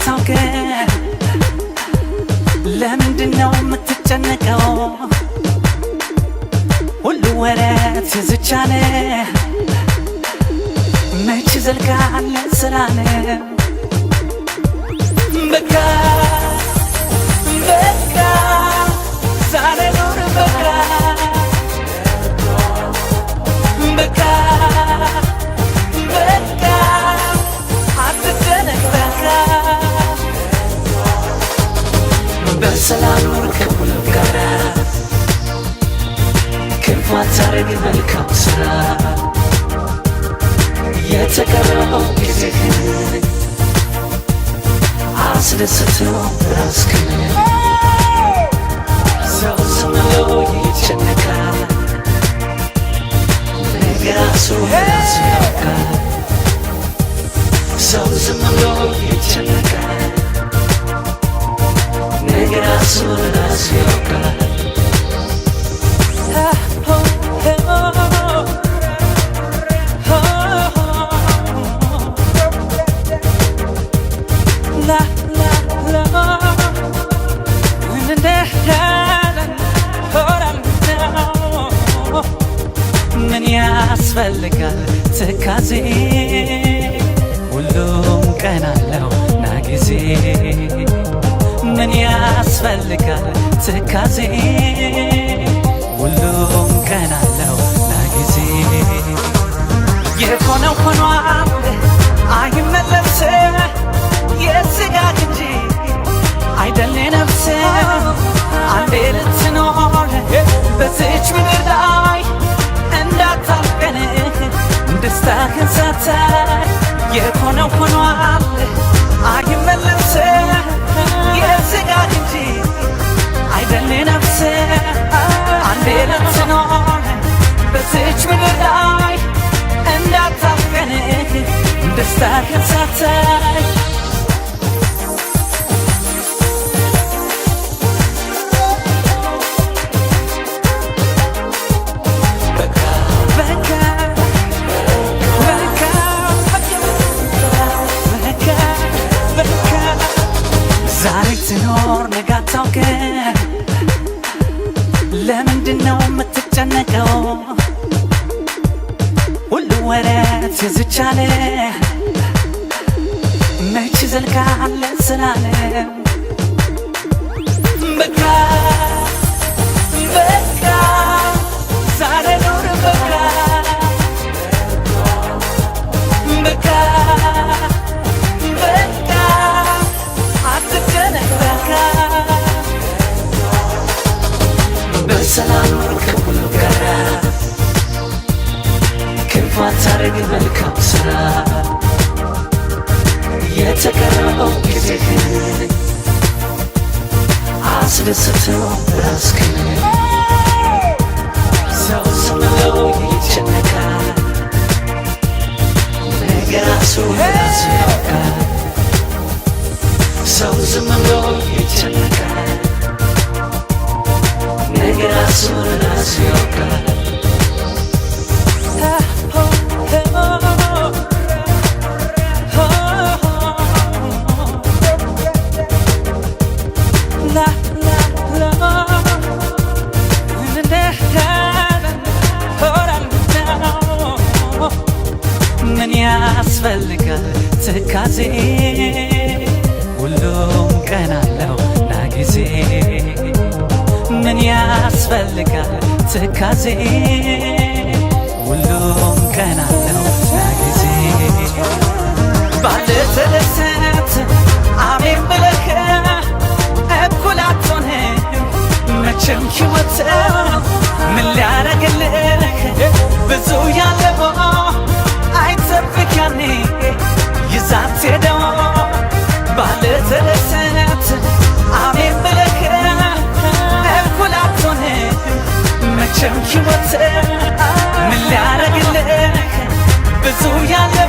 ታውቀ ለምንድነው የምትጨነቀው ሁሉ ወረት ይዝቻለ መች ዘልቃለ ስራነ በቃ በቃ ዛሬ ኑር በቃ በቃ በቃ አትጨነቅ በቃ በሰላም ኑር ከሁሉም ጋር ክፉ አታርግ መልካም ስራ የተቀረው ጊዜህን አስደስተው ራስህን ሰው ዝም ብሎ ይጨነቃል ራሱ ያውቃል ሰው ዝም ብሎ ይጨነቃል ራሱ ያውቃል ምን ያስፈልጋል ትካዜ ሁሉም ቀን አለው ና ጊዜ ምን ያስፈልጋል ትካዜ ሁሉም ቀን አለው ና ጊዜ የሆነው ሆኗል አይመለስ የስጋት እንጂ አይደል ነፍስ አንዴ ልትኖር በዚች ምድር ላይ እንዳታልቀን ደስታህን ሳታይ የሆነው ሆኗል አይመለስ የስጋት እንጂ አይደል ነፍስ አንዴ ልትኖር በዚች ምድር ላይ እንዳታልቀን ደስታህን ሳታይ ዛሬ ትኖር ነገ አታውቅ ለምንድነው የምትጨነቀው ሁሉ ወረት ይዝቻለ መች ዘልቃለ ስላለ በቃ በቃ ዛሬ ኑር በቃ በቃ በሰላም ኑር ከሁሉም ጋር ክፉ አታርግ መልካም ስራ የተቀረው ጊዜህን አስደስተው ራስህን ሰው ዝም ብሎ ይጨነቃል ራሱ ያውቃል ሰው ዝም ብሎ ይጨነቃል ራሱ ያውቃል ምን ያስፈልጋል ትካዜ ሁሉም ቀን አለው ና ጊዜ ምን ያስፈልጋል ትካዜ ሁሉም ቀን አለው ና ጊዜ ባለተደሰት አሜን ብለህ እኩል አትሆንም መቼም ሕይወት ምን ሊያረግልህ ብዙ ያለው አይጠብቅ ያኔ ይዛት ሄደው ባለተደሰት አሜን ብለህ እኩል አትሆንም መቼም ሕይወት ምን ሊያረግልህ ብዙ ያለው